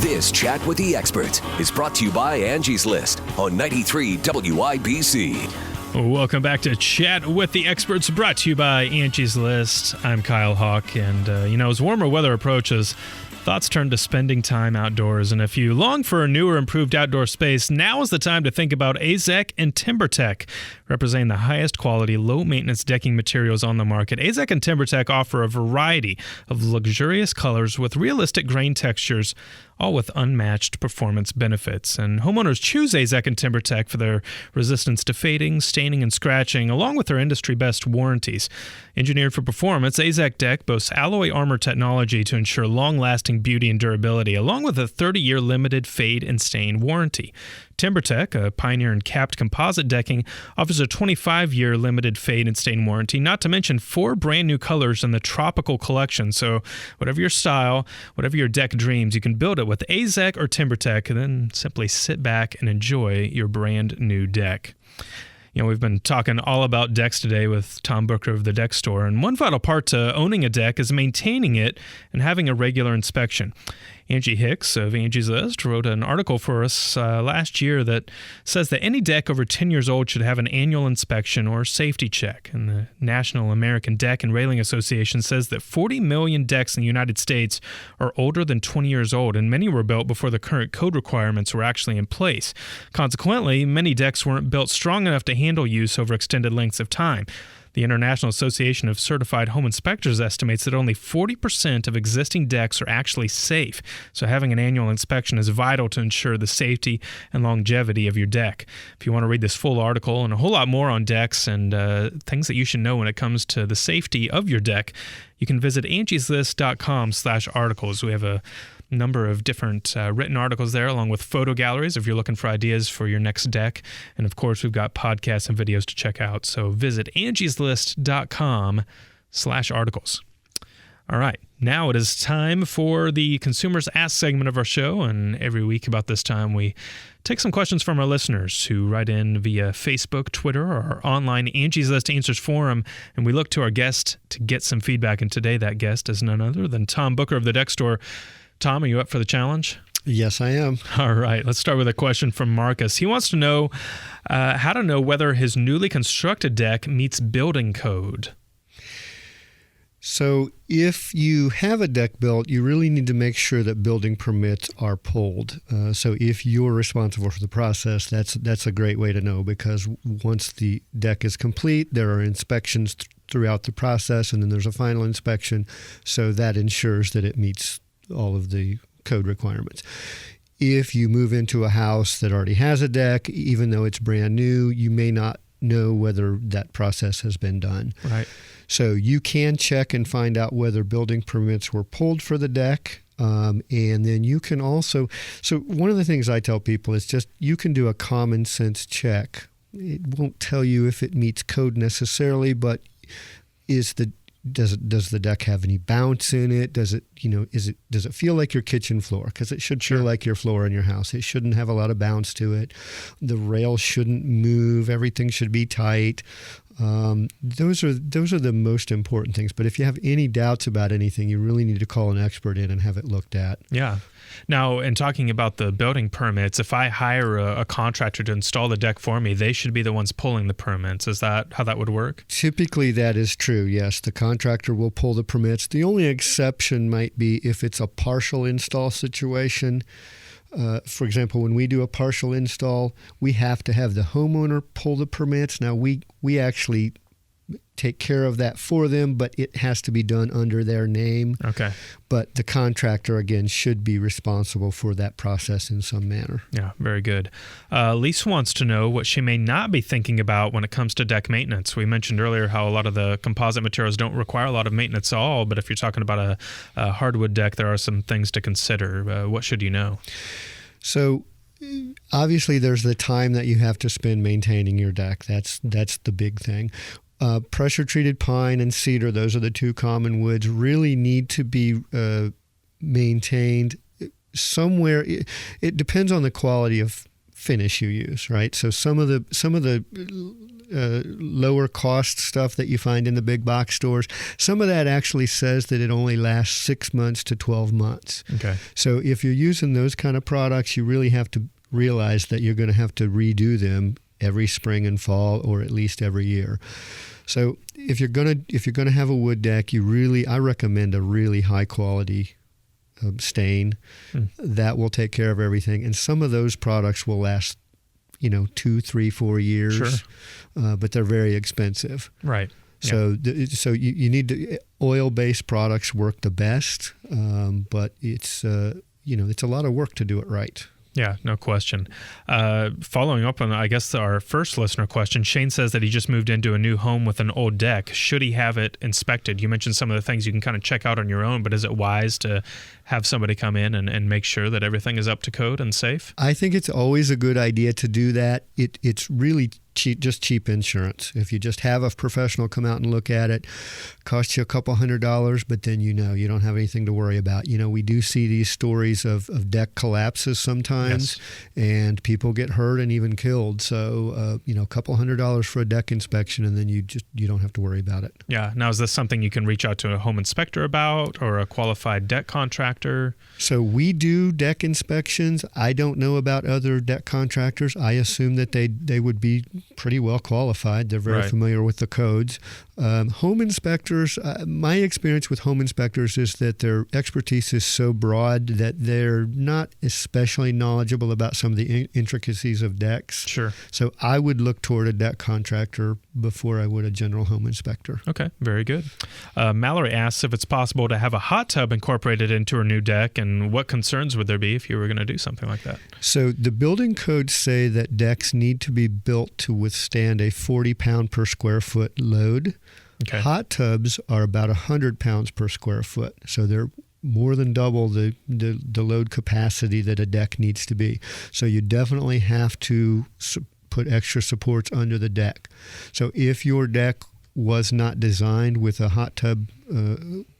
This Chat with the Experts is brought to you by Angie's List on 93 WIBC. Welcome back to Chat with the Experts, brought to you by Angie's List. I'm Kyle Hawk, and as warmer weather approaches, thoughts turn to spending time outdoors. And if you long for a newer, improved outdoor space, now is the time to think about AZEK and TimberTech, representing the highest quality, low-maintenance decking materials on the market. AZEK and TimberTech offer a variety of luxurious colors with realistic grain textures, all with unmatched performance benefits. And homeowners choose AZEK and TimberTech for their resistance to fading, staining, and scratching, along with their industry-best warranties. Engineered for performance, AZEK Deck boasts alloy armor technology to ensure long-lasting beauty and durability, along with a 30-year limited fade and stain warranty. TimberTech, a pioneer in capped composite decking, offers a 25-year limited fade and stain warranty, not to mention 4 brand new colors in the Tropical Collection. So whatever your style, whatever your deck dreams, you can build it with AZEK or TimberTech, and then simply sit back and enjoy your brand new deck. We've been talking all about decks today with Tom Booker of the Deck Store, and one vital part to owning a deck is maintaining it and having a regular inspection. Angie Hicks of Angie's List wrote an article for us last year that says that any deck over 10 years old should have an annual inspection or safety check. And the National American Deck and Railing Association says that 40 million decks in the United States are older than 20 years old, and many were built before the current code requirements were actually in place. Consequently, many decks weren't built strong enough to handle use over extended lengths of time. The International Association of Certified Home Inspectors estimates that only 40% of existing decks are actually safe, so having an annual inspection is vital to ensure the safety and longevity of your deck. If you want to read this full article and a whole lot more on decks and things that you should know when it comes to the safety of your deck, you can visit angieslist.com/articles. We have a number of different written articles there, along with photo galleries if you're looking for ideas for your next deck. And of course, we've got podcasts and videos to check out. So visit angieslist.com/articles. All right, now it is time for the Consumers Ask segment of our show. And every week about this time, we take some questions from our listeners who write in via Facebook, Twitter, or our online Angie's List Answers forum. And we look to our guest to get some feedback. And today that guest is none other than Tom Booker of the Deck Store. Tom, are you up for the challenge? Yes, I am. All right. Let's start with a question from Marcus. He wants to know how to know whether his newly constructed deck meets building code. So if you have a deck built, you really need to make sure that building permits are pulled. So if you're responsible for the process, that's a great way to know, because once the deck is complete, there are inspections throughout the process, and then there's a final inspection. So that ensures that it meets all of the code requirements. If you move into a house that already has a deck, even though it's brand new, you may not know whether that process has been done. Right. So you can check and find out whether building permits were pulled for the deck. And then you can also, so one of the things I tell people is just, you can do a common sense check. It won't tell you if it meets code necessarily, but does the deck have any bounce in it? Does it feel like your kitchen floor? Because it should feel like your floor in your house. It shouldn't have a lot of bounce to it. The rail shouldn't move. Everything should be tight. Those are the most important things. But if you have any doubts about anything, you really need to call an expert in and have it looked at. Yeah. Now, in talking about the building permits, if I hire a contractor to install the deck for me, they should be the ones pulling the permits. Is that how that would work? Typically, that is true, yes. The contractor will pull the permits. The only exception might be if it's a partial install situation. For example, when we do a partial install, we have to have the homeowner pull the permits. Now, we actually take care of that for them, but it has to be done under their name. Okay. But the contractor, again, should be responsible for that process in some manner. Yeah, very good. Lisa wants to know what she may not be thinking about when it comes to deck maintenance. We mentioned earlier how a lot of the composite materials don't require a lot of maintenance at all, but if you're talking about a hardwood deck, there are some things to consider. What should you know? So obviously there's the time that you have to spend maintaining your deck. That's the big thing. Pressure-treated pine and cedar, those are the two common woods, really need to be maintained somewhere. It depends on the quality of finish you use, right? So some of the lower cost stuff that you find in the big box stores. Some of that actually says that it only lasts 6 months to 12 months. Okay. So if you're using those kind of products, you really have to realize that you're going to have to redo them every spring and fall, or at least every year. So if you're gonna have a wood deck, I recommend a really high quality stain that will take care of everything. And some of those products will last, 2, 3, 4 years, sure. But they're very expensive. Right. So you need to, oil-based products work the best, but it's it's a lot of work to do it right. Yeah, no question. Following up on, I guess, our first listener question, Shane says that he just moved into a new home with an old deck. Should he have it inspected? You mentioned some of the things you can kind of check out on your own, but is it wise to have somebody come in and make sure that everything is up to code and safe? I think it's always a good idea to do that. It's really cheap insurance. If you just have a professional come out and look at it, cost you a couple $100, but then you don't have anything to worry about. We do see these stories of deck collapses sometimes, and people get hurt and even killed. So a couple $100 for a deck inspection, and then you don't have to worry about it. Yeah. Now, is this something you can reach out to a home inspector about, or a qualified deck contractor? So we do deck inspections. I don't know about other deck contractors. I assume that they would be pretty well qualified. They're very familiar with the codes. Home inspectors, my experience with home inspectors is that their expertise is so broad that they're not especially knowledgeable about some of the intricacies of decks. Sure. So I would look toward a deck contractor before I would a general home inspector. Okay, very good. Mallory asks if it's possible to have a hot tub incorporated into her new deck, and what concerns would there be if you were going to do something like that? So the building codes say that decks need to be built to withstand a 40 pound per square foot load. Okay. Hot tubs are about 100 pounds per square foot. So they're more than double the load capacity that a deck needs to be. So you definitely have to put extra supports under the deck. So if your deck was not designed with a hot tub,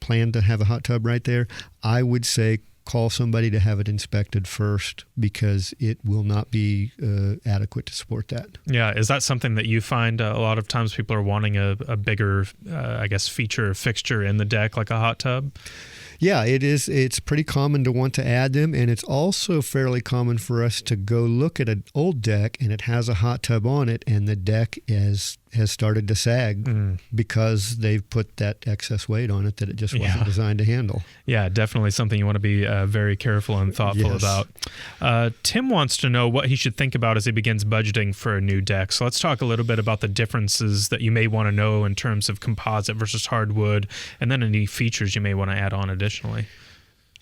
plan to have a hot tub right there, I would say call somebody to have it inspected first, because it will not be adequate to support that. Yeah. Is that something that you find a lot of times people are wanting a bigger, feature or fixture in the deck, like a hot tub? Yeah, it is. It's pretty common to want to add them, and it's also fairly common for us to go look at an old deck and it has a hot tub on it, and the deck has started to sag because they've put that excess weight on it that it just wasn't designed to handle. Yeah, definitely something you want to be very careful and thoughtful about. Tim wants to know what he should think about as he begins budgeting for a new deck. So let's talk a little bit about the differences that you may want to know in terms of composite versus hardwood, and then any features you may want to add on additionally.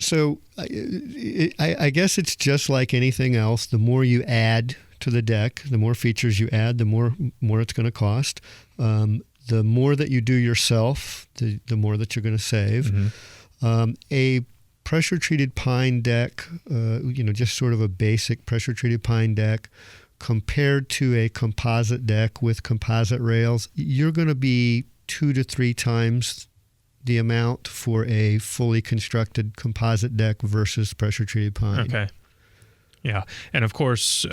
So I guess it's just like anything else. The more you add to the deck, the more features you add, the more it's going to cost. The more that you do yourself, the more that you're going to save. Mm-hmm. A pressure-treated pine deck, just sort of a basic pressure-treated pine deck, compared to a composite deck with composite rails, you're going to be 2 to 3 times the amount for a fully constructed composite deck versus pressure-treated pine. Okay. Yeah. And of course,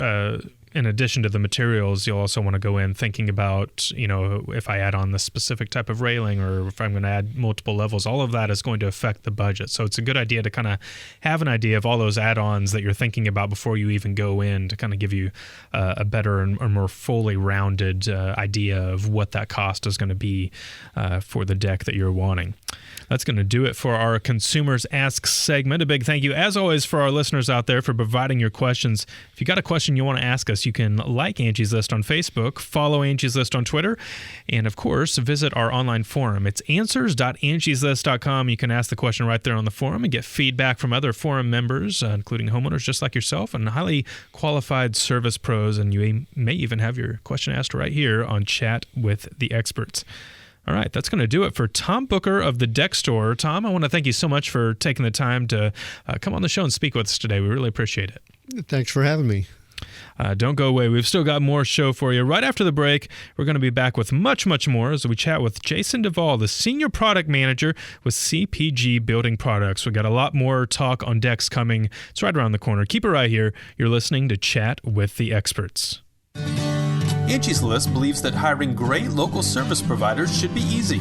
in addition to the materials, you'll also want to go in thinking about, if I add on this specific type of railing, or if I'm going to add multiple levels, all of that is going to affect the budget. So it's a good idea to kind of have an idea of all those add-ons that you're thinking about before you even go in, to kind of give you a better and more fully rounded idea of what that cost is going to be for the deck that you're wanting. That's going to do it for our Consumers Ask segment. A big thank you, as always, for our listeners out there for providing your questions. If you got a question you want to ask us, you can like Angie's List on Facebook, follow Angie's List on Twitter, and, of course, visit our online forum. It's answers.angieslist.com. You can ask the question right there on the forum and get feedback from other forum members, including homeowners just like yourself, and highly qualified service pros, and you may even have your question asked right here on Chat with the Experts. All right, that's going to do it for Tom Booker of The Deck Store. Tom, I want to thank you so much for taking the time to come on the show and speak with us today. We really appreciate it. Thanks for having me. Don't go away. We've still got more show for you. Right after the break, we're going to be back with much, much more as we chat with Jason Duvall, the Senior Product Manager with CPG Building Products. We've got a lot more talk on decks coming. It's right around the corner. Keep it right here. You're listening to Chat with the Experts. Angie's List believes that hiring great local service providers should be easy.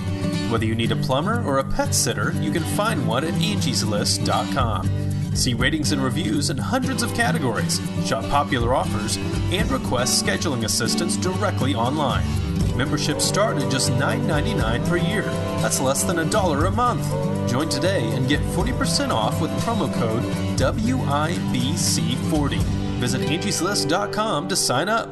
Whether you need a plumber or a pet sitter, you can find one at angieslist.com. See ratings and reviews in hundreds of categories, shop popular offers, and request scheduling assistance directly online. Memberships start at just $9.99 per year. That's less than $1 a month. Join today and get 40% off with promo code WIBC40. Visit angieslist.com to sign up.